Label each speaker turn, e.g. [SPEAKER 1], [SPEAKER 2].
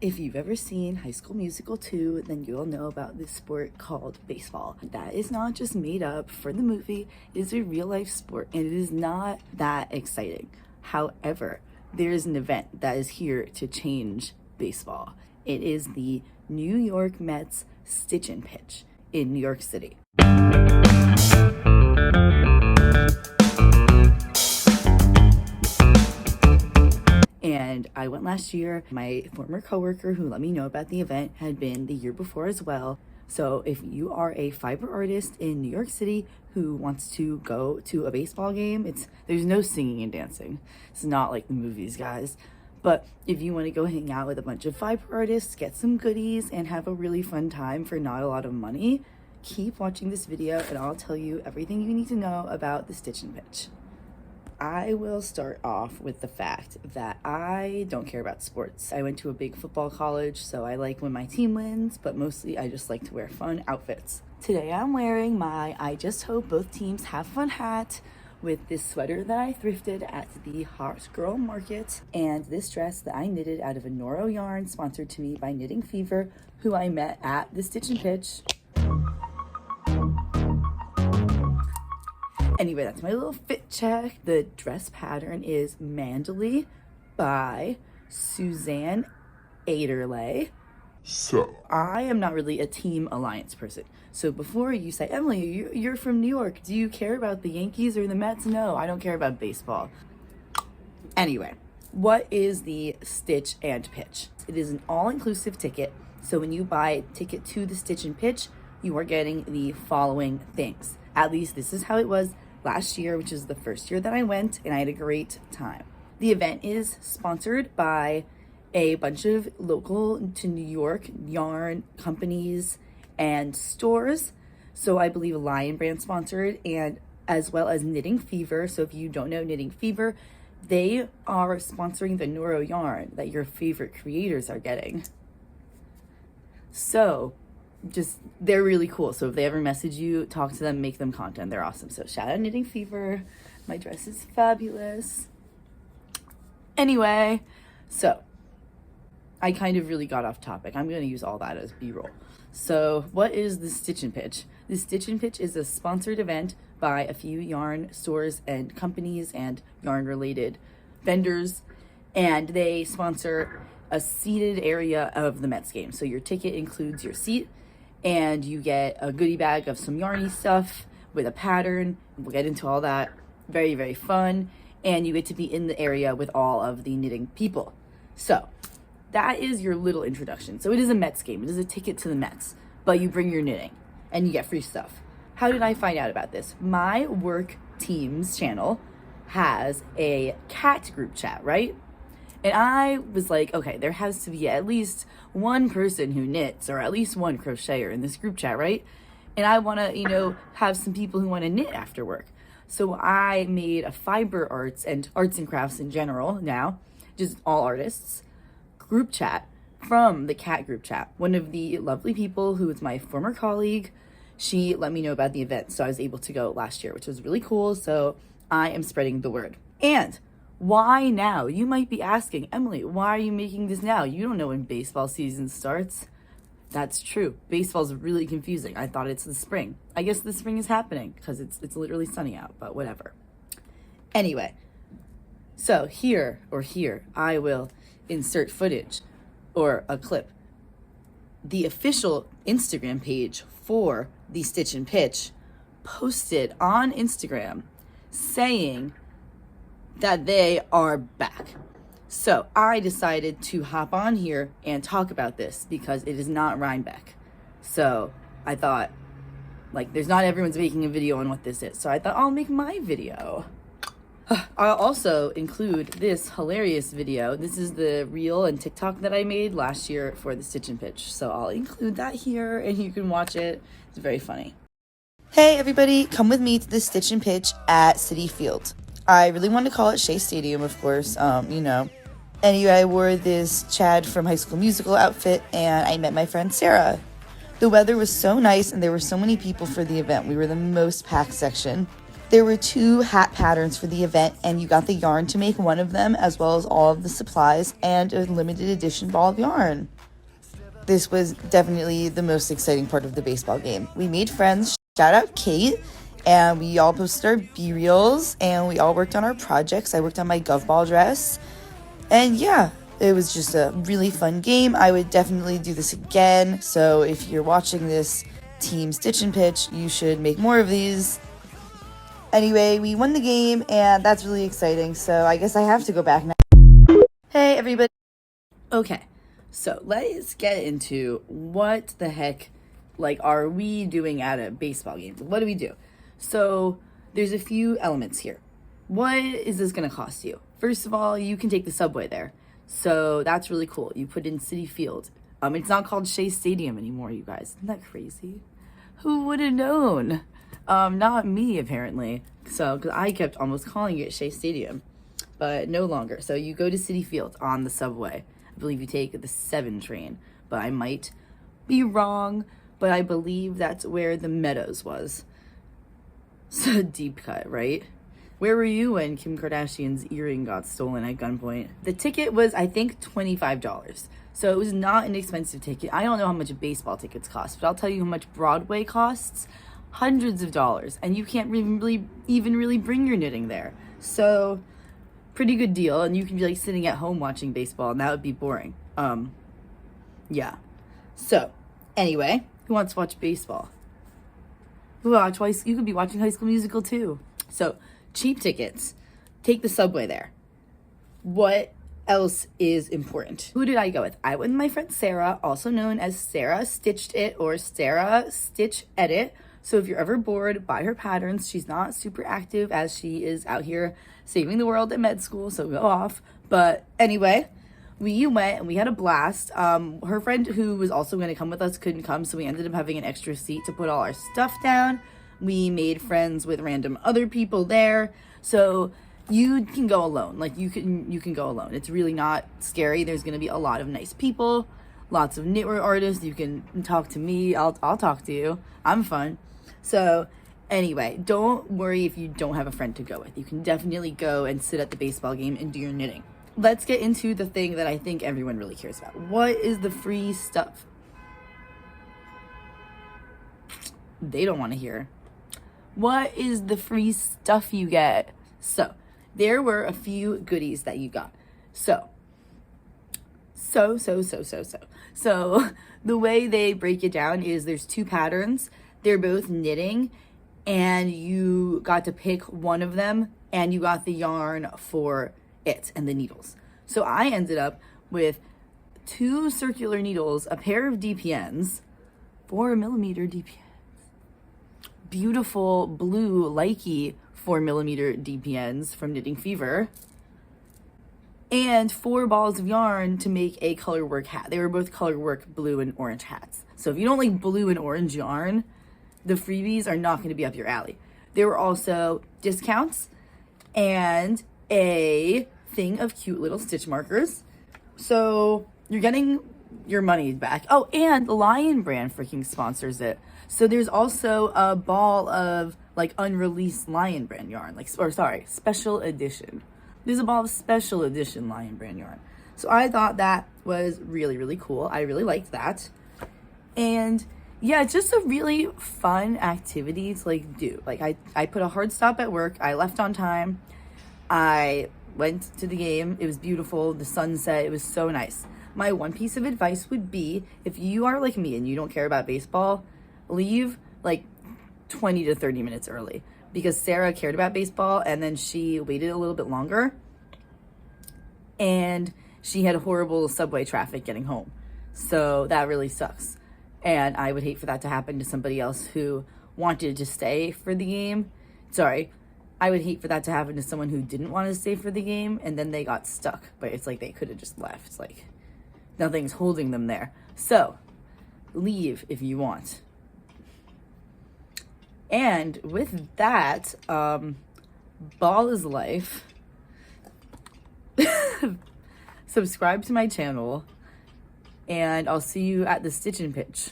[SPEAKER 1] If you've ever seen High School Musical 2, then you'll know about this sport called baseball. That is not just made up for the movie, it is a real life sport and it is not that exciting. However, there is an event that is here to change baseball. It is the New York Mets Stitch and Pitch in New York City. And I went last year. My former coworker who let me know about the event had been the year before as well. So if you are a fiber artist in New York City who wants to go to a baseball game, there's no singing and dancing. It's not like the movies, guys. But if you want to go hang out with a bunch of fiber artists, get some goodies, and have a really fun time for not a lot of money, keep watching this video and I'll tell you everything you need to know about the Stitch and Pitch. I will start off with the fact that I don't care about sports. I went to a big football college, so I like when my team wins, but mostly I just like to wear fun outfits. Today I'm wearing my I just hope both teams have fun hat with this sweater that I thrifted at the Hot Girl Market and this dress that I knitted out of a Noro yarn sponsored to me by Knitting Fever, who I met at the Stitch and Pitch. Anyway, that's my little fit check. The dress pattern is Mandely by Suzanne Aderley.
[SPEAKER 2] So,
[SPEAKER 1] I am not really a team alliance person. So before you say, Emily, you're from New York. Do you care about the Yankees or the Mets? No, I don't care about baseball. Anyway, what is the Stitch and Pitch? It is an all-inclusive ticket. So when you buy a ticket to the Stitch and Pitch, you are getting the following things. At least this is how it was last year, which is the first year that I went, and I had a great time. The event is sponsored by a bunch of local to New York yarn companies and stores. So I believe Lion Brand sponsored, and as well as Knitting Fever. So if you don't know Knitting Fever, they are sponsoring the Noro yarn that your favorite creators are getting. So they're really cool. So if they ever message you, talk to them, make them content. They're awesome. So shout out Knitting Fever. My dress is fabulous. Anyway, so I kind of really got off topic. I'm going to use all that as B-roll. So what is the Stitch and Pitch? The Stitch and Pitch is a sponsored event by a few yarn stores and companies and yarn related vendors. And they sponsor a seated area of the Mets game. So your ticket includes your seat, and you get a goodie bag of some yarny stuff with a pattern. We'll get into all that. Very, very fun. And you get to be in the area with all of the knitting people. So that is your little introduction. So it is a Mets game. It is a ticket to the Mets, but you bring your knitting and you get free stuff. How did I find out about this? My work team's channel has a cat group chat, right? And I was like, okay, there has to be at least one person who knits or at least one crocheter in this group chat, right? And I want to, have some people who want to knit after work. So I made a fiber arts and crafts in general now, just all artists, group chat from the cat group chat. One of the lovely people who is my former colleague, she let me know about the event. So I was able to go last year, which was really cool. So I am spreading the word. And why now? You might be asking, Emily, why are you making this now? You don't know when baseball season starts. That's true. Baseball's really confusing. I thought it's the spring. I guess the spring is happening because it's literally sunny out, but whatever. Anyway, so here, I will insert footage or a clip. The official Instagram page for the Stitch and Pitch posted on Instagram saying that they are back. So I decided to hop on here and talk about this because it is not Rhinebeck. So I thought, there's not everyone's making a video on what this is. So I thought I'll make my video. I'll also include this hilarious video. This is the reel and TikTok that I made last year for the Stitch and Pitch. So I'll include that here and you can watch it. It's very funny. Hey everybody, come with me to the Stitch and Pitch at Citi Field. I really want to call it Shea Stadium, of course, Anyway, I wore this Chad from High School Musical outfit, and I met my friend Sarah. The weather was so nice, and there were so many people for the event. We were the most packed section. There were 2 hat patterns for the event, and you got the yarn to make one of them, as well as all of the supplies and a limited edition ball of yarn. This was definitely the most exciting part of the baseball game. We made friends, shout out Kate, and we all posted our B-reels, and we all worked on our projects. I worked on my Gov Ball dress, and yeah, it was just a really fun game. I would definitely do this again, so if you're watching this Team Stitch and Pitch, you should make more of these. Anyway, we won the game, and that's really exciting, so I guess I have to go back now. Hey, everybody. Okay, so let's get into what the heck, like, are we doing at a baseball game? What do we do? So there's a few elements here. What is this going to cost you? First of all, you can take the subway there. So that's really cool. You put in Citi Field. It's not called Shea Stadium anymore, you guys. Isn't that crazy? Who would have known? Not me, apparently. So, because I kept almost calling it Shea Stadium, but no longer. So you go to Citi Field on the subway. I believe you take the 7 train, but I might be wrong, but I believe that's where the Meadows was. So deep cut, right? Where were you when Kim Kardashian's earring got stolen at gunpoint? The ticket was, I think, $25. So it was not an expensive ticket. I don't know how much baseball tickets cost, but I'll tell you how much Broadway costs. Hundreds of dollars. And you can't even really bring your knitting there. So pretty good deal. And you can be like sitting at home watching baseball, and that would be boring. Yeah. So anyway, who wants to watch baseball? You could be watching High School Musical too. So cheap tickets. Take the subway there. What else is important? Who did I go with? I went with my friend Sarah, also known as Sarah Stitched It or Sarah Stitch Edit. So if you're ever bored, buy her patterns. She's not super active as she is out here saving the world at med school, so go off. But anyway, we went and we had a blast. Her friend who was also going to come with us couldn't come, so we ended up having an extra seat to put all our stuff down. We made friends with random other people there. So you can go alone. Like you can go alone. It's really not scary. There's going to be a lot of nice people, lots of knitwear artists. You can talk to me. I'll talk to you. I'm fun. So anyway, don't worry if you don't have a friend to go with. You can definitely go and sit at the baseball game and do your knitting. Let's get into the thing that I think everyone really cares about. What is the free stuff? They don't want to hear. What is the free stuff you get? So there were a few goodies that you got. So the way they break it down is there's 2 patterns. They're both knitting, and you got to pick one of them, and you got the yarn for it and the needles. So I ended up with 2 circular needles, a pair of DPNs, 4mm DPNs, beautiful blue likey 4mm DPNs from Knitting Fever, and 4 balls of yarn to make a colorwork hat. They were both colorwork blue and orange hats. So if you don't like blue and orange yarn, the freebies are not going to be up your alley. There were also discounts and a thing of cute little stitch markers. So you're getting your money back. Oh, and the Lion brand freaking sponsors it. So there's also a ball of like unreleased Lion brand yarn, special edition. There's a ball of special edition Lion brand yarn. So I thought that was really, really cool. I really liked that. And yeah, it's just a really fun activity to do. I put a hard stop at work. I left on time. I went to the game. It was beautiful. The sunset, it was so nice. My one piece of advice would be, if you are like me and you don't care about baseball, leave 20 to 30 minutes early, because Sarah cared about baseball and then she waited a little bit longer and she had horrible subway traffic getting home. So that really sucks. And I would hate for that to happen to somebody else who wanted to stay for the game. I would hate for that to happen to someone who didn't want to stay for the game and then they got stuck. But it's they could have just left. It's nothing's holding them there. So leave if you want. And with that, ball is life. Subscribe to my channel, and I'll see you at the Stitch and Pitch.